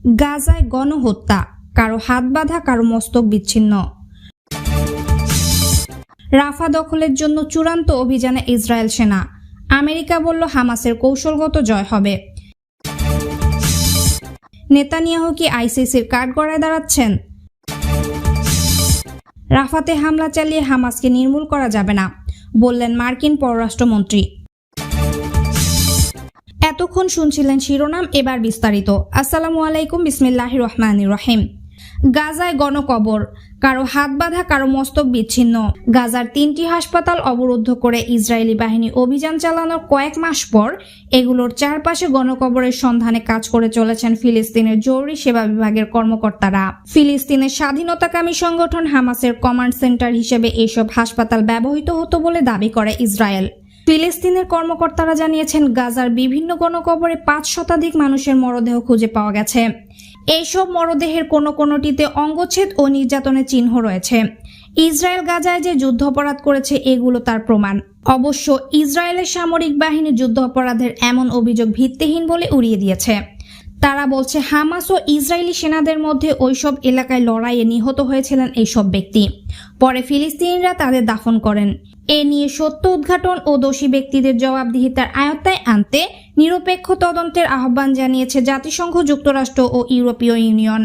গাজায় গণহত্যা, কারো হাত বাঁধা, কারো মস্তক বিচ্ছিন্ন। রাফা দখলের জন্য চূড়ান্ত অভিযানে ইসরায়েল সেনা। আমেরিকা বলল হামাসের কৌশলগত জয় হবে। নেতানিয়াহু কি আইসিসির কাঠগড়ায় দাঁড়াচ্ছেন? রাফাতে হামলা চালিয়ে হামাসকে নির্মূল করা যাবে না, বললেন মার্কিন পররাষ্ট্রমন্ত্রী। এতক্ষণ শুনছিলেন শিরোনাম, এবার বিস্তারিত। আসসালামু আলাইকুম, বিসমিল্লাহির রহমানির রহিম। গাজায় গণকবর, কারো হাত বাঁধা, কারো মস্তক বিচ্ছিন্ন। গাজার 3টি হাসপাতাল অবরুদ্ধ করে ইসরায়েলি বাহিনী অভিযান চালানোর কয়েক মাস পর এগুলোর চারপাশে গণকবরের সন্ধানে কাজ করে চলেছেন ফিলিস্তিনের জরুরি সেবা বিভাগের কর্মকর্তারা। ফিলিস্তিনের স্বাধীনতাকামী সংগঠন হামাসের কমান্ড সেন্টার হিসেবে এসব হাসপাতাল ব্যবহৃত হতো বলে দাবি করে ইসরায়েল। ফিলিস্তিনের কর্মকর্তারা জানিয়েছেন, গাজার বিভিন্ন গণকবরে 5 শতাধিক মানুষের মরদেহ খুঁজে পাওয়া গেছে। এইসব মরদেহের কোনোটিতে অঙ্গচ্ছেদ ও নির্যাতনের চিহ্ন রয়েছে। ইসরায়েল গাজায় যে যুদ্ধাপরাধ করেছে এগুলো তার প্রমাণ। অবশ্য ইসরায়েলের সামরিক বাহিনী যুদ্ধাপরাধের এমন অভিযোগ ভিত্তিহীন বলে উড়িয়ে দিয়েছে। তারা বলছে হামাস ও ইসরায়েলি সেনাদের মধ্যে ওইসব এলাকায় লড়াইয়ে নিহত হয়েছিলেন এইসব ব্যক্তি। পরে ফিলিস্তিনিরা তাদের দাফন করেন। এ নিয়ে সত্য উদ্ঘাটন ও দোষী ব্যক্তিদের জবাবদিহিতার আয়ত্তায় আনতে নিরপেক্ষ তদন্তের আহ্বান জানিয়েছে জাতিসংঘ, যুক্তরাষ্ট্র ও ইউরোপীয় ইউনিয়ন।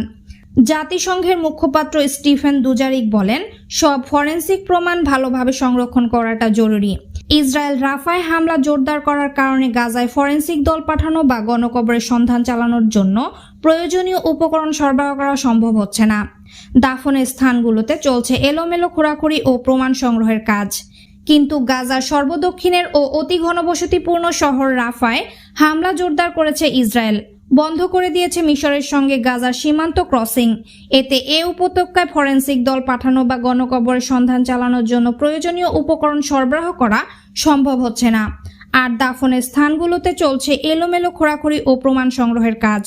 জাতিসংঘের মুখপাত্র স্টিফেন দুজারিক বলেন, সব ফরেনসিক প্রমাণ ভালোভাবে সংরক্ষণ করাটা জরুরি। ইসরায়েল রাফায় হামলা জোরদার করার কারণে গাজায় ফরেনসিক দল পাঠানো বা গণকবরের সন্ধান চালানোর জন্য প্রয়োজনীয় উপকরণ সরবরাহ করা সম্ভব হচ্ছে না। দাফনের স্থানগুলোতে চলছে এলোমেলো খোঁড়াখুড়ি ও প্রমাণ সংগ্রহের কাজ। কিন্তু গাজার সর্বদক্ষিণের ও অতি ঘনবসতিপূর্ণ শহর রাফায় হামলা জোরদার করেছে ইসরায়েল। বন্ধ করে দিয়েছে মিশরের সঙ্গে গাজার সীমান্ত ক্রসিং। এতে এ উপত্যকায় ফরেনসিক দল পাঠানো বা গণকবরের সন্ধান চালানোর জন্য প্রয়োজনীয় উপকরণ সরবরাহ করা সম্ভব হচ্ছে না। আর দাফনের স্থানগুলোতে চলছে এলোমেলো খোঁড়াখুড়ি ও প্রমাণ সংগ্রহের কাজ।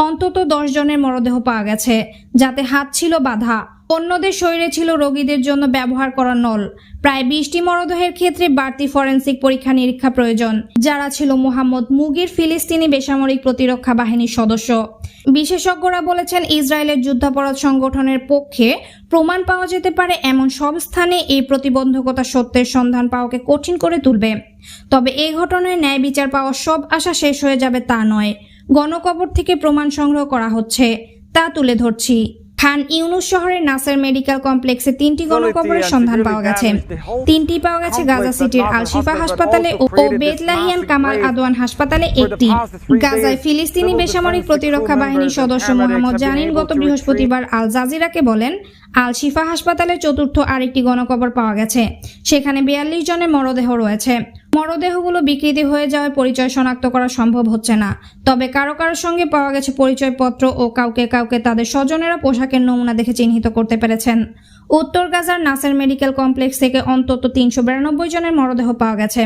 অন্তত 10 জনের মরদেহ পাওয়া গেছে, যাতে হাত ছিল বাঁধা। অন্যদের শরীরে ছিল রোগীদের জন্য ব্যবহার করা নল। প্রায় 20টি মরদেহের ক্ষেত্রে বাড়তি ফরেনসিক পরীক্ষা নিরীক্ষা প্রয়োজন, যারা ছিল মোহাম্মদ মুগির ফিলিস্তিনি বেসামরিক প্রতিরক্ষা বাহিনীর সদস্য। বিশেষজ্ঞরা বলেছেন, ইসরায়েলের যুদ্ধাপরাধ সংগঠনের পক্ষে প্রমাণ পাওয়া যেতে পারে এমন সব স্থানে এই প্রতিবন্ধকতা সত্যের সন্ধান পাওয়াকে কঠিন করে তুলবে। তবে এই ঘটনায় ন্যায় বিচার পাওয়ার সব আশা শেষ হয়ে যাবে তা নয়। গণকবর থেকে প্রমাণ সংগ্রহ করা হচ্ছে, তা তুলে ধরছি। খান ইউনুস শহরের নাসের মেডিকেল কমপ্লেক্সে 3টি গণকবরের সন্ধান পাওয়া গেছে। 3টি পাওয়া গেছে গাজা সিটির আল শিফা হাসপাতালে ও বেতলাহিয়ান কামাল আদওয়ান হাসপাতালে একটি। গাজায় ফিলিস্তিনি বেসামরিক প্রতিরক্ষা বাহিনীর সদস্য মোহাম্মদ জানিন গত বৃহস্পতিবার আল জাজিরাকে বলেন, আল শিফা হাসপাতালে 4র্থ আরেকটি গণকবর পাওয়া গেছে। সেখানে 42 জনের মরদেহ রয়েছে। মরদেহগুলো বিকৃতি হয়ে যাওয়ায় পরিচয় শনাক্ত করা সম্ভব হচ্ছে না। তবে কারো সঙ্গে পাওয়া গেছে পরিচয়পত্র ও কাউকে তাদের স্বজনেরা পোশাকের নমুনা দেখে চিহ্নিত করতে পেরেছেন। উত্তর গাজার নাসের মেডিকেল কমপ্লেক্স থেকে অন্তত 392 জনের মরদেহ পাওয়া গেছে।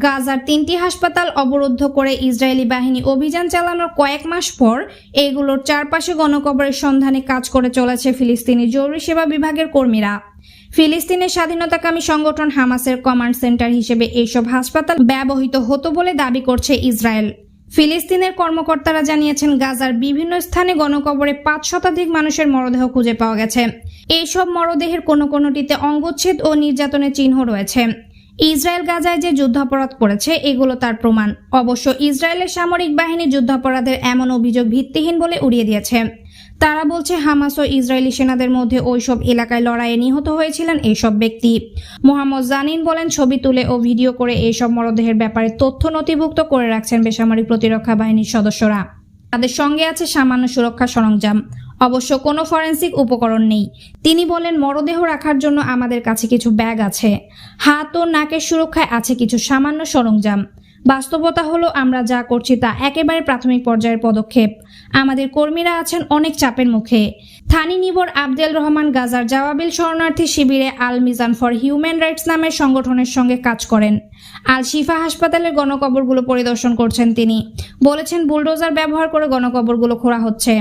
গাজার 3টি হাসপাতাল অবরুদ্ধ করে ইসরায়েলি বাহিনী অভিযান চালানোর কয়েক মাস পর এগুলোর চারপাশে গণকবরের সন্ধানে কাজ করে চলেছে ফিলিস্তিনি জরুরি সেবা বিভাগের কর্মীরা। ফিলিস্তিনের স্বাধীনতাকামী সংগঠন হামাসের কমান্ড সেন্টার হিসেবে এইসব হাসপাতাল ব্যবহৃত হতো বলে দাবি করছে ইসরায়েল। ফিলিস্তিনের কর্মকর্তারা জানিয়েছেন, গাজার বিভিন্ন স্থানে গণকবরে 5 শতাধিক মানুষের মরদেহ খুঁজে পাওয়া গেছে। এইসব মরদেহের কোনোটিতে অঙ্গচ্ছেদ ও নির্যাতনের চিহ্ন রয়েছে। ইসরায়েল গাজায় যে যুদ্ধাপরাধ করেছে এগুলো তার প্রমাণ। অবশ্য ইসরায়েলের সামরিক বাহিনী যুদ্ধাপরাধের এমন অভিযোগ ভিত্তিহীন বলে উড়িয়ে দিয়েছে। তারা বলছে হামাস ও ইসরায়েলি সেনাদের মধ্যে ওইসব এলাকায় লড়াইয়ে নিহত হয়েছিলেন এইসব ব্যক্তি। মোহাম্মদ জানিন বলেন, ছবি তুলে ও ভিডিও করে এইসব মরদেহের ব্যাপারে তথ্য নথিভুক্ত করে রাখছেন বেসামরিক প্রতিরক্ষা বাহিনীর সদস্যরা। তাদের সঙ্গে আছে সামান্য সুরক্ষা সরঞ্জাম, অবশ্য কোনো ফরেনসিক উপকরণ নেই। তিনি বলেন, মরদেহ রাখার জন্য আমাদের কাছে কিছু ব্যাগ আছে। হাত ও নাকের সুরক্ষায় আছে কিছু সামান্য সরঞ্জাম। বাস্তবতা হলো, আমরা যা করছি তা একেবারে প্রাথমিক পর্যায়ের পদক্ষেপ। আমাদের কর্মীরা আছেন অনেক চাপের মুখে। থানি নিবর আবদেল রহমান গাজার জাওয়াবিল শরণার্থী শিবিরে আল মিজান ফর হিউম্যান রাইটস নামের সংগঠনের সঙ্গে কাজ করেন। আল শিফা হাসপাতালের গণকবরগুলো পরিদর্শন করছেন তিনি। বলেছেন, বুলডোজার ব্যবহার করে গণকবরগুলো খোঁড়া হচ্ছে।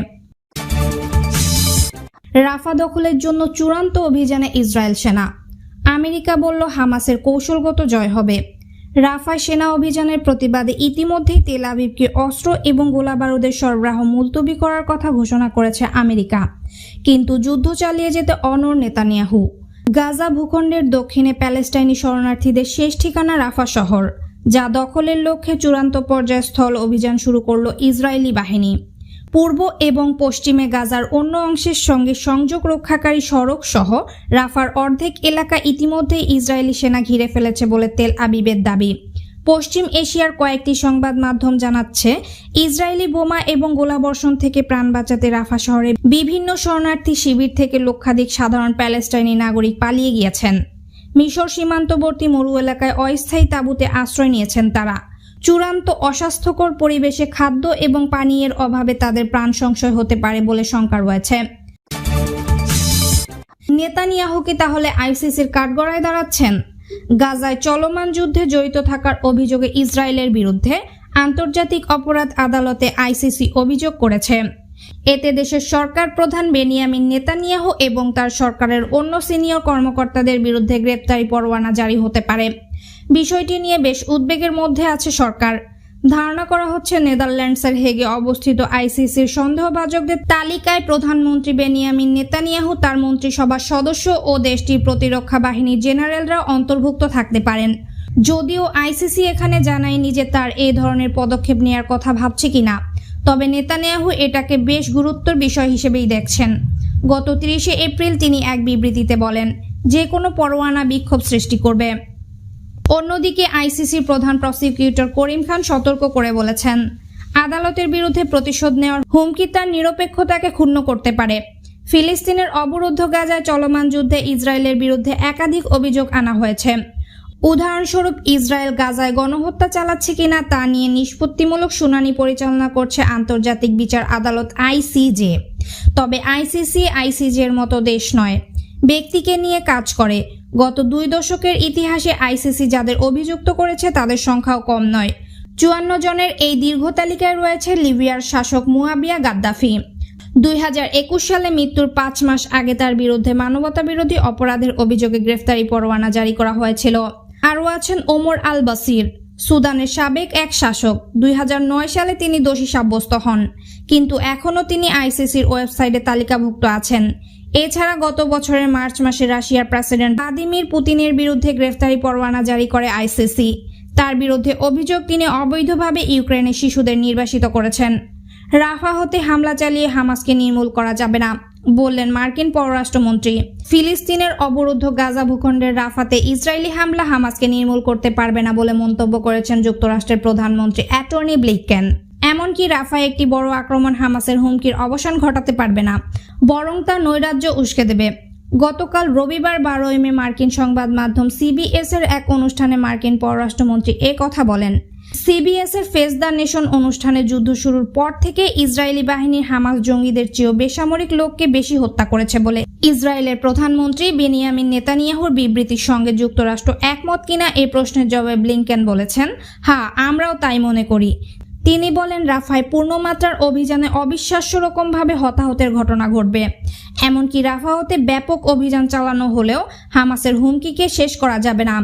রাফা দখলের জন্য চূড়ান্ত অভিযানে ইসরায়েল সেনা। আমেরিকা বলল হামাসের কৌশলগত জয় হবে। রাফায় সেনা অভিযানের প্রতিবাদে ইতিমধ্যেই তেল আবিবকে অস্ত্র এবং গোলাবারুদের সরবরাহ মুলতবি করার কথা ঘোষণা করেছে আমেরিকা, কিন্তু যুদ্ধ চালিয়ে যেতে অনড় নেতানিয়াহু। গাজা ভূখণ্ডের দক্ষিণে প্যালেস্টাইনি শরণার্থীদের শেষ ঠিকানা রাফা শহর, যা দখলের লক্ষ্যে চূড়ান্ত পর্যায়ে স্থল অভিযান শুরু করল ইসরায়েলি বাহিনী। পূর্ব এবং পশ্চিমে গাজার অন্য অংশের সঙ্গে সংযোগ রক্ষাকারী সড়ক সহ রাফার অর্ধেক এলাকা ইতিমধ্যেই ইসরায়েলি সেনা ঘিরে ফেলেছে বলে তেল আবিবের দাবি। পশ্চিম এশিয়ার কয়েকটি সংবাদ মাধ্যম জানাচ্ছে, ইসরায়েলি বোমা এবং গোলাবর্ষণ থেকে প্রাণ বাঁচাতে রাফা শহরে বিভিন্ন শরণার্থী শিবির থেকে লক্ষাধিক সাধারণ প্যালেস্টাইনি নাগরিক পালিয়ে গিয়েছেন। মিশর সীমান্তবর্তী মরু এলাকায় অস্থায়ী তাঁবুতে আশ্রয় নিয়েছেন তারা। চূড়ান্ত অস্বাস্থ্যকর পরিবেশে খাদ্য এবং পানীয়ের অভাবে তাদের প্রাণ সংশয় হতে পারে বলে শঙ্কা রয়েছে। নেতানিয়াহুকে তাহলে আইসিসির কাঠগড়ায় দাঁড়াচ্ছেন? গাজায় চলমান যুদ্ধে জড়িত থাকার অভিযোগে ইসরায়েলের বিরুদ্ধে আন্তর্জাতিক অপরাধ আদালতে আইসিসি অভিযোগ করেছে। এতে দেশের সরকার প্রধান বেনিয়ামিন নেতানিয়াহু এবং তার সরকারের অন্য সিনিয়র কর্মকর্তাদের বিরুদ্ধে গ্রেপ্তারি পরোয়ানা জারি হতে পারে। বিষয়টি নিয়ে বেশ উদ্বেগের মধ্যে আছে সরকার। ধারণা করা হচ্ছে নেদারল্যান্ডসের হেগে অবস্থিত আইসিসির সন্দেহভাজকদের তালিকায় প্রধানমন্ত্রী বেনিয়ামিন নেতানিয়াহু, তার মন্ত্রিসভার সদস্য ও দেশটির প্রতিরক্ষা বাহিনীর জেনারেলরা অন্তর্ভুক্ত থাকতে পারেন। যদিও আইসিসি এখানে জানায়নি যে তার এই ধরনের পদক্ষেপ নেওয়ার কথা ভাবছে কিনা, তবে নেতানিয়াহু এটাকে বেশ গুরুত্বের বিষয় হিসেবেই দেখছেন। গত 30 এপ্রিল তিনি এক বিবৃতিতে বলেন, যে কোনো পরোয়ানা বিক্ষোভ সৃষ্টি করবে। অন্যদিকে আইসিসির প্রধান প্রসিকিউটর করিম খান সতর্ক করে বলেছেন, আদালতের বিরুদ্ধে প্রতিশোধ নেওয়ার হুমকি তার নিরপেক্ষতাকে ক্ষুণ্ণ করতে পারে। ফিলিস্তিনের অবরুদ্ধ গাজায় চলমান যুদ্ধে ইসরায়েলের বিরুদ্ধে একাধিক অভিযোগ আনা হয়েছে। উদাহরণস্বরূপ, ইসরায়েল গাজায় গণহত্যা চালাচ্ছে কিনা তা নিয়ে নিষ্পত্তিমূলক শুনানি পরিচালনা করছে আন্তর্জাতিক বিচার আদালত আইসিজে। তবে আইসিসি আইসিজের মতো দেশ নয়, ব্যক্তিকে নিয়ে কাজ করে। গত 2 দশকের ইতিহাসে আইসিসি যাদের অভিযুক্ত করেছে তাদের সংখ্যাও কম নয়। 54 জনের এই দীর্ঘ তালিকায় রয়েছে লিবিয়ার শাসক মুয়াবিয়া গাদ্দাফি। 2021 সালে মৃত্যুর 5 মাস আগে তার বিরুদ্ধে মানবতাবিরোধী অপরাধের অভিযোগে গ্রেফতারি পরোয়ানা জারি করা হয়েছিল। আরও আছেন ওমর আল বাসির, সুদানের সাবেক এক শাসক। 2009 সালে তিনি দোষী সাব্যস্ত হন, কিন্তু এখনও তিনি আইসিসির ওয়েবসাইটে তালিকাভুক্ত আছেন। এছাড়া গত বছরের মার্চ মাসে রাশিয়ার প্রেসিডেন্ট ভ্লাদিমির পুতিনের বিরুদ্ধে গ্রেফতারি পরোয়ানা জারি করে আইসিসি। তার বিরুদ্ধে অভিযোগ, তিনি অবৈধভাবে ইউক্রেনের শিশুদের নির্বাসিত করেছেন। রাফা হতে হামলা চালিয়ে হামাসকে নির্মূল করা যাবে না, বললেন মার্কিন পররাষ্ট্রমন্ত্রী। ফিলিস্তিনের অবরুদ্ধ গাজা ভূখণ্ডের রাফাতে ইসরায়েলি হামলা হামাসকে নির্মূল করতে পারবে না বলে মন্তব্য করেছেন যুক্তরাষ্ট্রের প্রধানমন্ত্রী অ্যান্টনি ব্লিংকেন। এমনকি রাফায় একটি বড় আক্রমণ হামাসের হুমকির অবসান ঘটাতে পারবে না, বরং তার নৈরাজ্য উস্কে দেবে। গতকাল রবিবার 12 মে মার্কিন সংবাদ মাধ্যম সিবিএস এর এক অনুষ্ঠানে মার্কিন পররাষ্ট্রমন্ত্রী এ কথা বলেন। সিবিএস এর ফেস দ্য নেশন অনুষ্ঠানে যুদ্ধ শুরুর পর থেকে ইসরায়েলি বাহিনী হামাস জঙ্গিদের চেয়েও বেসামরিক লোককে বেশি হত্যা করেছে বলে ইসরায়েলের প্রধানমন্ত্রী বেনিয়ামিন নেতানিয়াহুর বিবৃতির সঙ্গে যুক্তরাষ্ট্র একমত কিনা এই প্রশ্নের জবাবে ব্লিংকেন বলেছেন, হ্যাঁ, আমরাও তাই মনে করি। তিনি বলেন, রাফায় পূর্ণমাত্রার অভিযানে অবিশ্বাস্য রকমভাবে হতাহতের ঘটনা ঘটবে। এমনকি রাফা হতে ব্যাপক অভিযান চালানো হলেও হামাসের হুমকিকে শেষ করা যাবে না।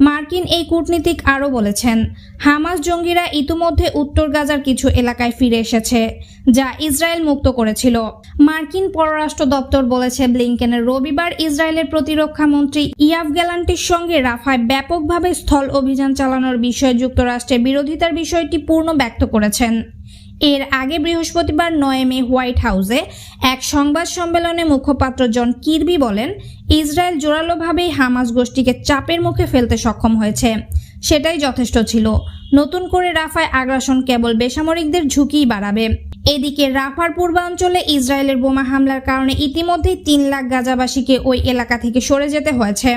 মার্কিন এই কূটনীতিক আরও বলেছেন, হামাস জঙ্গিরা ইতিমধ্যে উত্তর গাজার কিছু এলাকায় ফিরে এসেছে, যা ইসরায়েল মুক্ত করেছিল। মার্কিন পররাষ্ট্র দপ্তর বলেছে, ব্লিংকেনের রবিবার ইসরায়েলের প্রতিরক্ষা মন্ত্রী ইয়াভ গ্যালান্টির সঙ্গে রাফায় ব্যাপকভাবে স্থল অভিযান চালানোর বিষয়ে যুক্তরাষ্ট্রের বিরোধিতার বিষয়টি পূর্ণ ব্যক্ত করেছেন। এর আগে বৃহস্পতিবার 9 মে হোয়াইট হাউসে এক সংবাদ সম্মেলনে মুখপাত্র জন কির্বি বলেন, ইসরায়েল জোরালোভাবেই হামাস গোষ্ঠীকে চাপের মুখে ফেলতে সক্ষম হয়েছে, সেটাই যথেষ্ট ছিল। নতুন করে রাফায় আগ্রাসন কেবল বেসামরিকদের ঝুঁকিই বাড়াবে। এদিকে রাফার পূর্বাঞ্চলে ইসরায়েলের বোমা হামলার কারণে ইতিমধ্যেই 3 লাখ গাজাবাসীকে ওই এলাকা থেকে সরে যেতে হয়েছে।